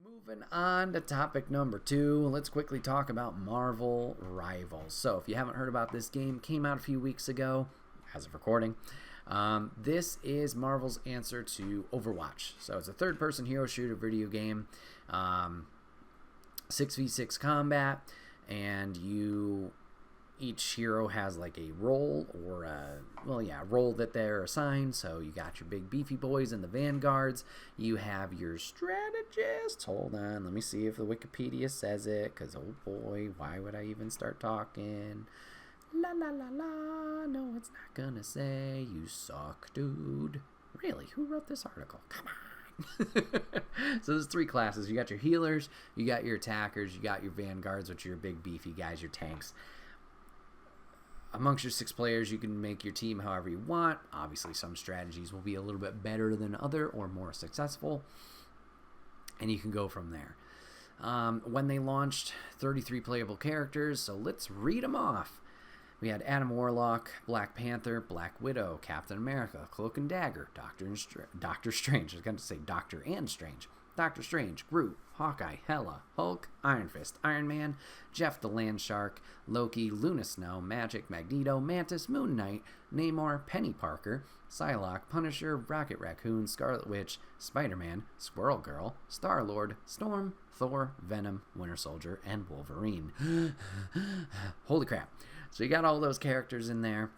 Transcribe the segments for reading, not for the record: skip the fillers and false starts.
Moving on to topic number 2, let's quickly talk about Marvel Rivals. So, if you haven't heard about this game, came out a few weeks ago, as of recording. This is Marvel's answer to Overwatch. So, it's a third-person hero shooter video game, 6v6 combat, and each hero has like a role or a role that they're assigned. So you got your big beefy boys and the vanguards. You have your strategists. Hold on, let me see if the Wikipedia says it, because oh boy, why would I even start talking? La la la la, no, it's not gonna say. You suck, dude. Really, who wrote this article? Come on. So there's 3 classes. You got your healers, you got your attackers, you got your vanguards, which are your big beefy guys, your tanks. Amongst your 6 players, you can make your team however you want. Obviously, some strategies will be a little bit better than other or more successful, and you can go from there. When they launched, 33 playable characters, so let's read them off. We had Adam Warlock, Black Panther, Black Widow, Captain America, Cloak and Dagger, Doctor Strange. I was going to say Doctor and Strange. Doctor Strange, Groot, Hawkeye, Hela, Hulk, Iron Fist, Iron Man, Jeff the Land Shark, Loki, Luna Snow, Magic, Magneto, Mantis, Moon Knight, Namor, Penny Parker, Psylocke, Punisher, Rocket Raccoon, Scarlet Witch, Spider-Man, Squirrel Girl, Star-Lord, Storm, Thor, Venom, Winter Soldier, and Wolverine. Holy crap. So you got all those characters in there.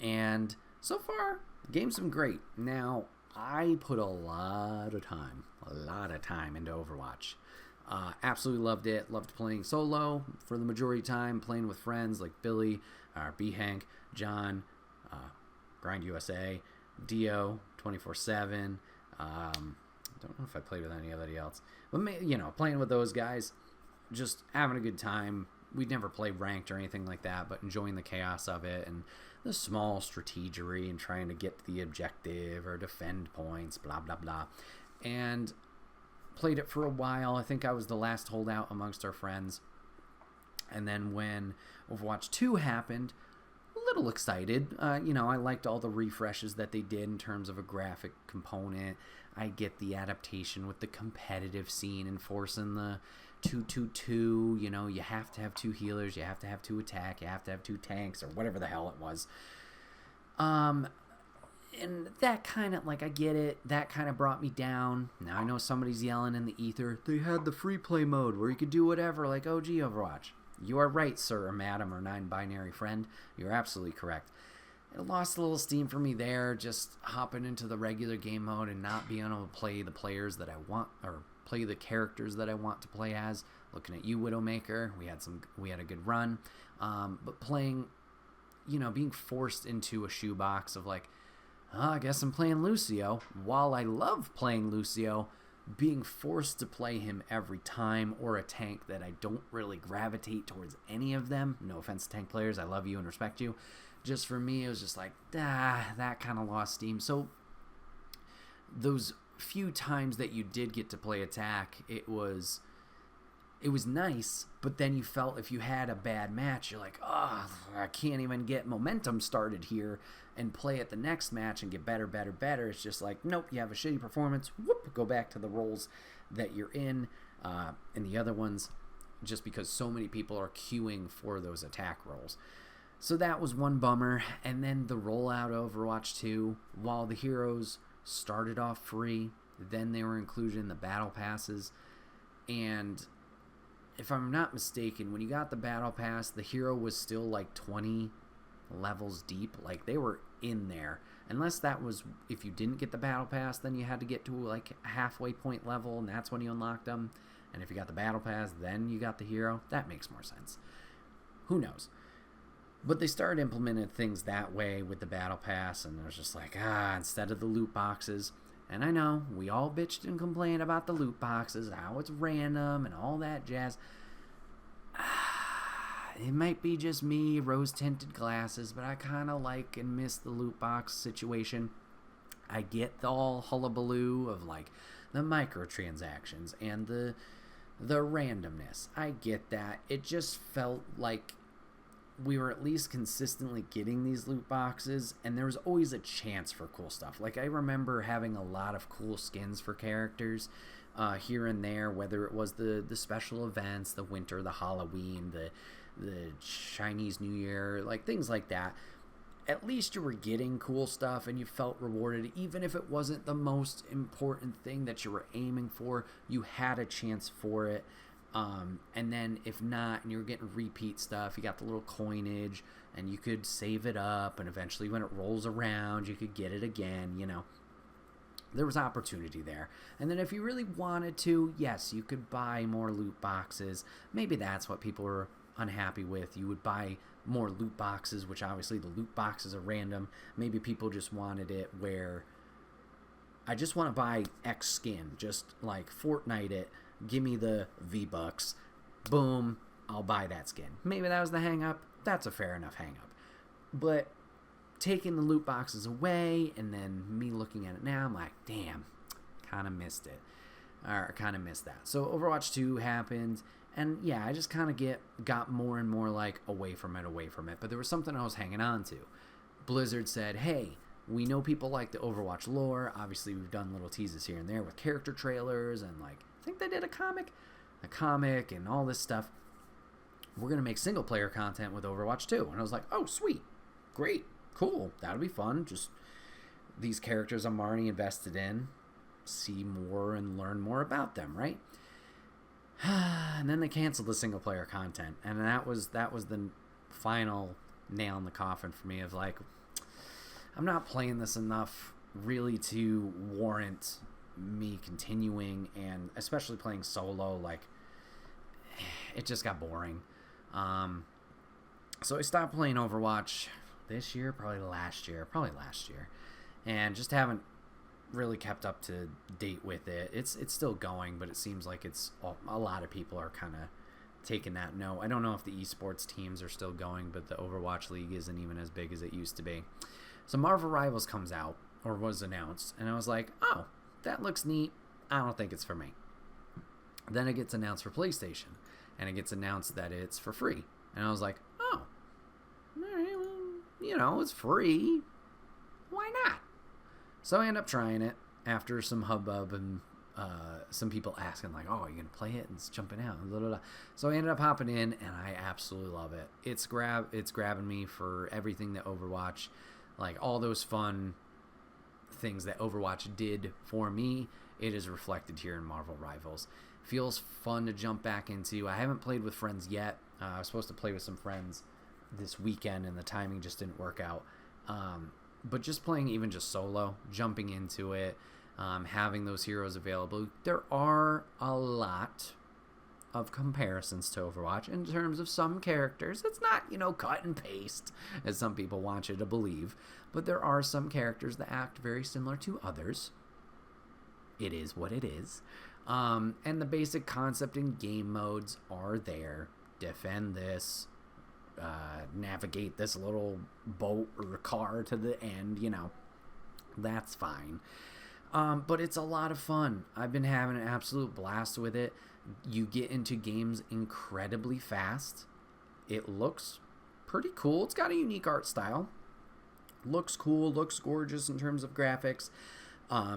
And so far, the game's been great. Now, I put a lot of time into Overwatch. Absolutely loved it. Loved playing solo for the majority of time, playing with friends like Billy, B-Hank, John, Grind USA, Dio, 24/7. Don't know if I played with anybody else. But, playing with those guys, just having a good time. We'd never play ranked or anything like that, but enjoying the chaos of it and the small strategery and trying to get to the objective or defend points, blah, blah, blah. And played it for a while. I think I was the last holdout amongst our friends. And then when Overwatch 2 happened, a little excited. I liked all the refreshes that they did in terms of a graphic component. I get the adaptation with the competitive scene, enforcing the 2-2-2. You have to have 2 healers, you have to have 2 attack, you have to have 2 tanks, or whatever the hell it was. And that kind of, I get it. That kind of brought me down. Now I know somebody's yelling in the ether, they had the free play mode where you could do whatever like OG Overwatch. You are right, sir or madam or non-binary friend. You're absolutely correct. It lost a little steam for me there, just hopping into the regular game mode and not being able to play the players that I want, or play the characters that I want to play as. Looking at you, Widowmaker, we had a good run. But playing, being forced into a shoebox of I guess I'm playing Lucio. While I love playing Lucio, being forced to play him every time, or a tank that I don't really gravitate towards any of them. No offense to tank players, I love you and respect you. Just for me, it was just that kind of lost steam. So those few times that you did get to play attack, it was nice, but then you felt if you had a bad match, you're like, oh, I can't even get momentum started here and play at the next match and get better. It's just nope, you have a shitty performance, whoop, go back to the roles that you're in, and the other ones, just because so many people are queuing for those attack roles. So that was one bummer. And then the rollout of Overwatch 2, while the heroes started off free, then they were included in the battle passes, and if I'm not mistaken, when you got the battle pass, the hero was still 20 levels deep. They were in there. Unless that was, if you didn't get the battle pass, then you had to get to a halfway point level, and that's when you unlocked them. And if you got the battle pass, then you got the hero. That makes more sense. Who knows? But they started implementing things that way with the battle pass, and it was just instead of the loot boxes. And I know, we all bitched and complained about the loot boxes, how it's random and all that jazz. It might be just me, rose-tinted glasses, but I kind of like and miss the loot box situation. I get the all hullabaloo of the microtransactions and the randomness. I get that. It just felt like we were at least consistently getting these loot boxes, and there was always a chance for cool stuff. I remember having a lot of cool skins for characters, here and there, whether it was the special events, the winter, the Halloween, the Chinese New Year, like things like that. At least you were getting cool stuff and you felt rewarded. Even if it wasn't the most important thing that you were aiming for, you had a chance for it. And then if not, and you were getting repeat stuff, you got the little coinage and you could save it up, and eventually when it rolls around, you could get it again, you know. There was opportunity there. And then if you really wanted to, yes, you could buy more loot boxes. Maybe that's what people were unhappy with. You would buy more loot boxes, which obviously the loot boxes are random. Maybe people just wanted it where I just want to buy X skin, just like Fortnite it, give me the V-Bucks, boom, I'll buy that skin. Maybe that was the hang-up. That's a fair enough hang-up. But taking the loot boxes away and then me looking at it now, I'm like, damn, kind of missed it. Or kind of missed that. So Overwatch 2 happened, and yeah, I just kind of got more and more like away from it. But there was something I was hanging on to. Blizzard said, hey, we know people like the Overwatch lore. Obviously, we've done little teases here and there with character trailers, and like, I think they did a comic and all this stuff. We're going to make single player content with Overwatch 2. And I was like, oh, sweet, great, cool, that'll be fun. Just these characters I'm already invested in, see more and learn more about them, right? And then they canceled the single player content, and that was the final nail in the coffin for me of like, I'm not playing this enough really to warrant me continuing, and especially playing solo, like it just got boring. So I stopped playing Overwatch this year, probably last year, and just haven't really kept up to date with it. It's still going, but it seems like it's a lot of people are kind of taking that note. I don't know if the esports teams are still going, but the Overwatch League isn't even as big as it used to be. So Marvel Rivals comes out, or was announced, and I was like, oh, that looks neat. I don't think it's for me. Then it gets announced for PlayStation, and it gets announced that it's for free. And I was like, oh, you know, it's free. Why not? So I end up trying it after some hubbub and some people asking like, oh, are you going to play it? And it's jumping out. Blah, blah, blah. So I ended up hopping in, and I absolutely love it. It's grabbing me for everything that Overwatch, like all those fun things that Overwatch did for me, it is reflected here in Marvel Rivals. Feels fun to jump back into. I haven't played with friends yet. I was supposed to play with some friends this weekend, and the timing just didn't work out. But just playing even just solo, jumping into it, having those heroes available. There are a lot of comparisons to Overwatch in terms of some characters. It's not, you know, cut and paste, as some people want you to believe. But there are some characters that act very similar to others. It is what it is. And the basic concept and game modes are there. Defend this. Navigate this little boat or car to the end, you know. That's fine. But it's a lot of fun. I've been having an absolute blast with it. You get into games incredibly fast. It looks pretty cool. It's got a unique art style. Looks cool, looks gorgeous in terms of graphics.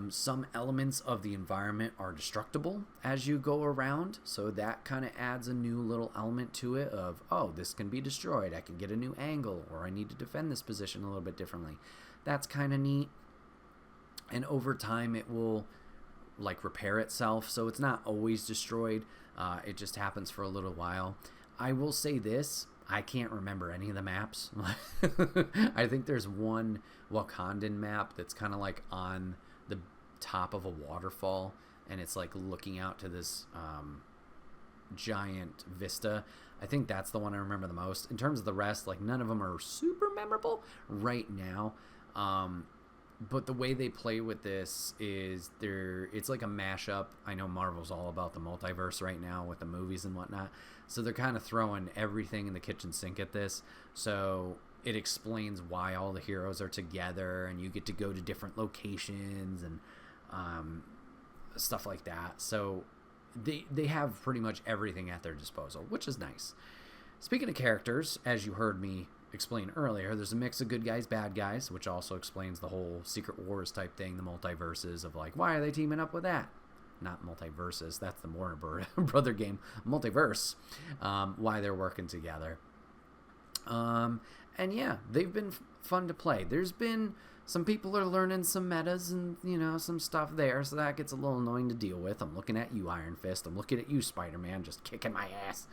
Some elements of the environment are destructible as you go around, so that kind of adds a new little element to it of, oh, this can be destroyed, I can get a new angle, or I need to defend this position a little bit differently. That's kind of neat. And over time it will like repair itself, so it's not always destroyed. It just happens for a little while. I will say this, I can't remember any of the maps. I think there's one Wakandan map that's kind of like on the top of a waterfall, and it's like looking out to this giant vista. I think that's the one I remember the most. In terms of the rest, like none of them are super memorable right now. But the way they play with this is it's like a mashup. I know Marvel's all about the multiverse right now with the movies and whatnot. So they're kind of throwing everything in the kitchen sink at this. So it explains why all the heroes are together, and you get to go to different locations and stuff like that. So they have pretty much everything at their disposal, which is nice. Speaking of characters, as you heard me explain earlier, there's a mix of good guys, bad guys, which also explains the whole Secret Wars type thing, the multiverses of like, why are they teaming up with that? not multiverses. That's the Warner Brother game, Multiverse. Why they're working together. And yeah, they've been fun to play. There's been some people are learning some metas and, some stuff there, so that gets a little annoying to deal with. I'm looking at you, Iron Fist. I'm looking at you, Spider-Man, just kicking my ass.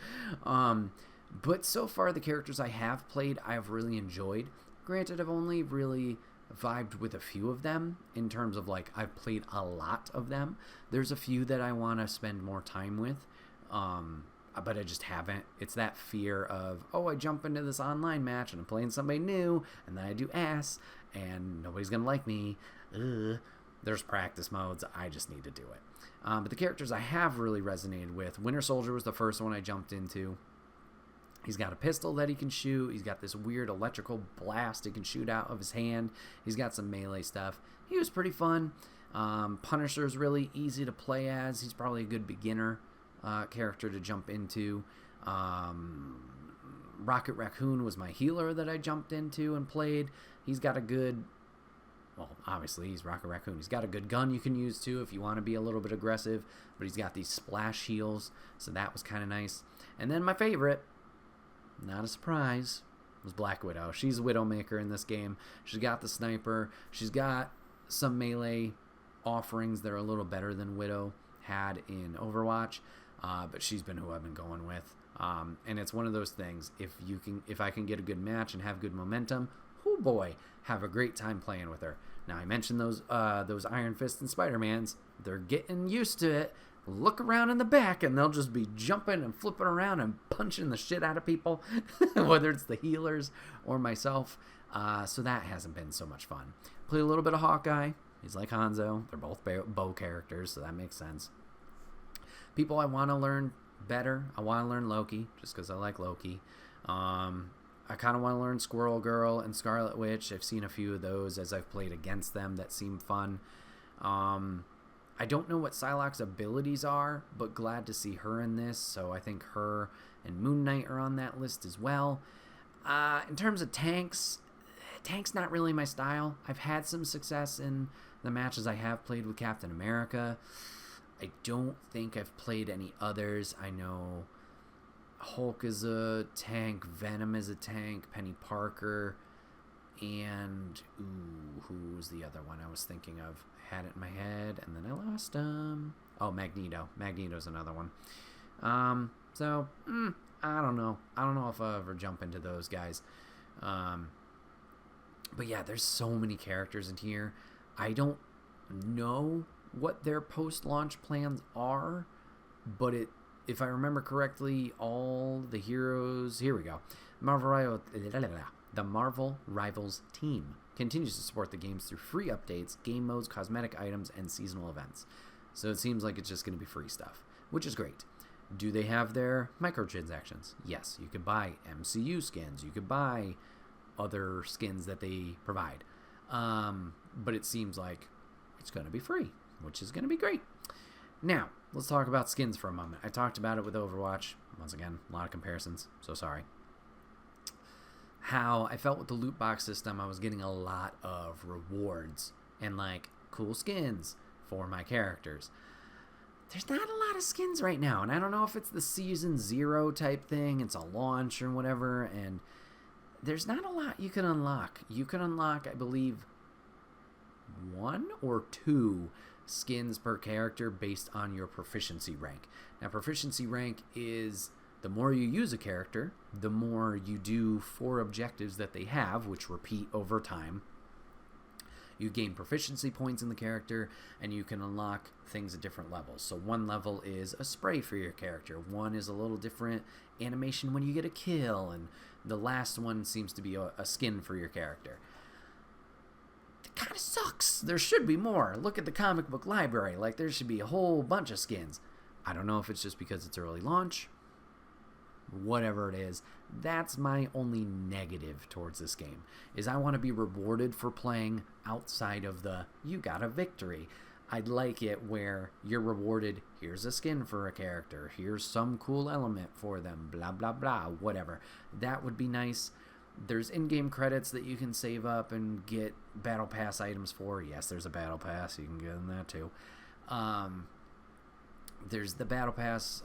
But so far, the characters I have played, I've really enjoyed. Granted, I've only really vibed with a few of them in terms of, like, I've played a lot of them. There's a few that I want to spend more time with, but I just haven't. It's that fear of, I jump into this online match and I'm playing somebody new, and then I do ass, and nobody's going to like me. There's practice modes. I just need to do it. But the characters I have really resonated with, Winter Soldier was the first one I jumped into. He's got a pistol that he can shoot. He's got this weird electrical blast he can shoot out of his hand. He's got some melee stuff. He was pretty fun. Punisher's really easy to play as. He's probably a good beginner character to jump into. Rocket Raccoon was my healer that I jumped into and played. He's got a good... Well, obviously, he's Rocket Raccoon. He's got a good gun you can use, too, if you want to be a little bit aggressive. But he's got these splash heals, so that was kind of nice. And then my favorite, not a surprise, was Black Widow. She's a Widowmaker in this game. She's got the sniper. She's got some melee offerings that are a little better than Widow had in Overwatch. But she's been who I've been going with. And it's one of those things, if I can get a good match and have good momentum, oh boy, have a great time playing with her. Now, I mentioned those Iron Fist and Spider-Mans. They're getting used to it. Look around in the back, and they'll just be jumping and flipping around and punching the shit out of people, whether it's the healers or myself. So that hasn't been so much fun. Play a little bit of Hawkeye. He's like Hanzo. They're both bow characters, so that makes sense. People I want to learn better. I want to learn Loki, just because I like Loki. I kind of want to learn Squirrel Girl and Scarlet Witch. I've seen a few of those as I've played against them that seem fun. I don't know what Psylocke's abilities are, but glad to see her in this. So I think her and Moon Knight are on that list as well. In terms of tanks not really my style. I've had some success in the matches I have played with Captain America. I don't think I've played any others. I know Hulk is a tank, Venom is a tank, Penny Parker, and who's the other one I was thinking of? Had it in my head, and then I lost him. Oh, Magneto. Magneto's another one. So, I don't know. I don't know if I'll ever jump into those guys. But yeah, there's so many characters in here. I don't know what their post-launch plans are, but if I remember correctly, all the heroes... Here we go. The Marvel Rivals team continues to support the games through free updates, game modes, cosmetic items, and seasonal events. So it seems like it's just going to be free stuff, which is great. Do they have their microtransactions? Yes. You could buy MCU skins. You could buy other skins that they provide. But it seems like it's going to be free, which is going to be great. Now, let's talk about skins for a moment. I talked about it with Overwatch. Once again, a lot of comparisons, so sorry. How I felt with the loot box system, I was getting a lot of rewards and, like, cool skins for my characters. There's not a lot of skins right now, and I don't know if it's the Season 0 type thing, it's a launch or whatever, and there's not a lot you can unlock. You can unlock, I believe, 1 or 2 skins per character based on your proficiency rank. Now, proficiency rank is the more you use a character, the more you do 4 objectives that they have, which repeat over time. You gain proficiency points in the character, and you can unlock things at different levels. So 1 level is a spray for your character. 1 is a little different animation when you get a kill, and the last one seems to be a skin for your character. It kind of sucks. There should be more. Look at the comic book library. Like, there should be a whole bunch of skins. I don't know if it's just because it's early launch. Whatever it is, that's my only negative towards this game, is I want to be rewarded for playing outside of the, you got a victory. I'd like it where you're rewarded, here's a skin for a character, here's some cool element for them, blah, blah, blah, whatever. That would be nice. There's in-game credits that you can save up and get Battle Pass items for. Yes, there's a Battle Pass. You can get in that too. there's the Battle Pass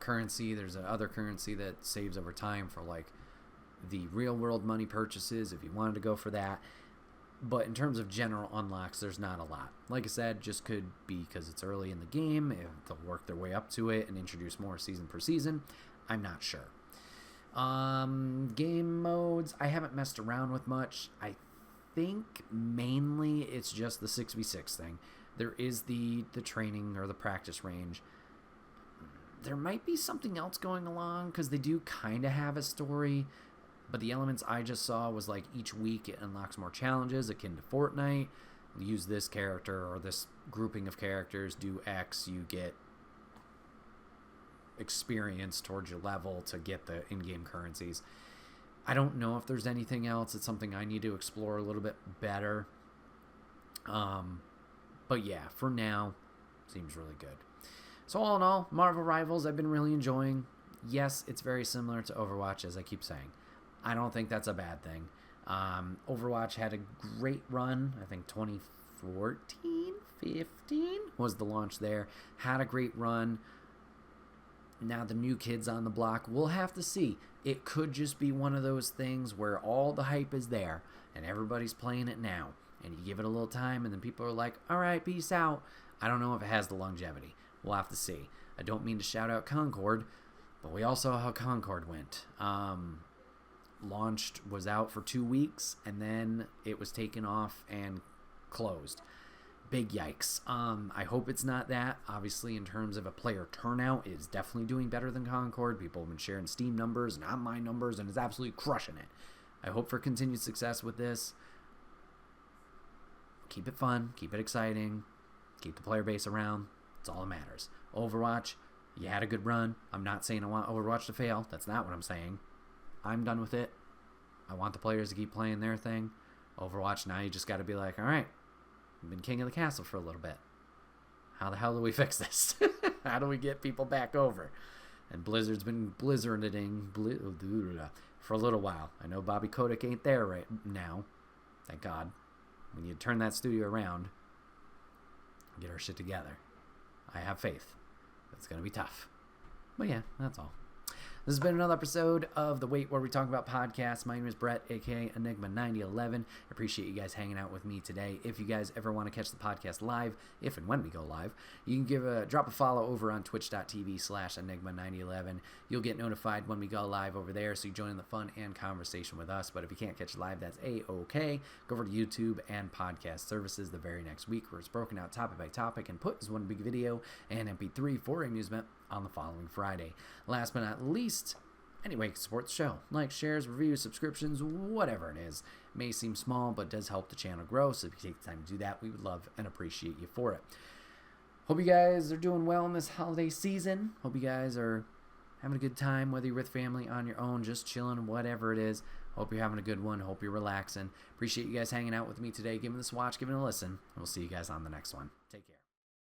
currency. There's another currency that saves over time for like the real world money purchases if you wanted to go for that. But in terms of general unlocks, there's not a lot. Like I said, just could be because it's early in the game. If they'll work their way up to it and introduce more season per season, I'm not sure. Game modes, I haven't messed around with much. I think mainly it's just the 6v6 thing. There is the training or the practice range. There might be something else going along because they do kind of have a story. But the elements I just saw was like each week it unlocks more challenges akin to Fortnite. Use this character or this grouping of characters, do X, you get experience towards your level to get the in-game currencies. I don't know if there's anything else. It's something I need to explore a little bit better. But yeah, for now, seems really good. So all in all, Marvel Rivals I've been really enjoying. Yes, it's very similar to Overwatch, as I keep saying. I don't think that's a bad thing. Overwatch had a great run. I think 2014, 15 was the launch there. Had a great run. Now the new kids on the block, we'll have to see. It could just be one of those things where all the hype is there and everybody's playing it now. And you give it a little time and then people are like, all right, peace out. I don't know if it has the longevity. We'll have to see. I don't mean to shout out Concord, but we all saw how Concord went. Launched, was out for 2 weeks, and then it was taken off and closed. Big yikes. I hope it's not that. Obviously, in terms of a player turnout, it's definitely doing better than Concord. People have been sharing Steam numbers, not my numbers, and it's absolutely crushing it. I hope for continued success with this. Keep it fun, keep it exciting, keep the player base around. It's all that matters. Overwatch, you had a good run. I'm not saying I want Overwatch to fail. That's not what I'm saying. I'm done with it. I want the players to keep playing their thing. Overwatch, now you just got to be like, all right, I've been king of the castle for a little bit. How the hell do we fix this? How do we get people back over? And Blizzard's been blizzarding for a little while. I know Bobby Kotick ain't there right now. Thank God. We need to turn that studio around and get our shit together. I have faith. It's going to be tough. But yeah, that's all. This has been another episode of the Wait Where We Talk About podcast. My name is Bret, aka Enigma9011. I appreciate you guys hanging out with me today. If you guys ever want to catch the podcast live, if and when we go live, you can drop a follow over on twitch.tv/Enigma9011. You'll get notified when we go live over there, so you join in the fun and conversation with us. But if you can't catch it live, that's A-OK. Go over to YouTube and podcast services the very next week, where it's broken out topic by topic and put as one big video and MP3 for amusement on the following Friday. Last but not least, anyway, support the show. Like, shares, reviews, subscriptions, whatever it is. May seem small, but does help the channel grow, so if you take the time to do that, we would love and appreciate you for it. Hope you guys are doing well in this holiday season. Hope you guys are having a good time, whether you're with family, on your own, just chilling, whatever it is. Hope you're having a good one. Hope you're relaxing. Appreciate you guys hanging out with me today, giving this a watch, giving it a listen. And we'll see you guys on the next one. Take care.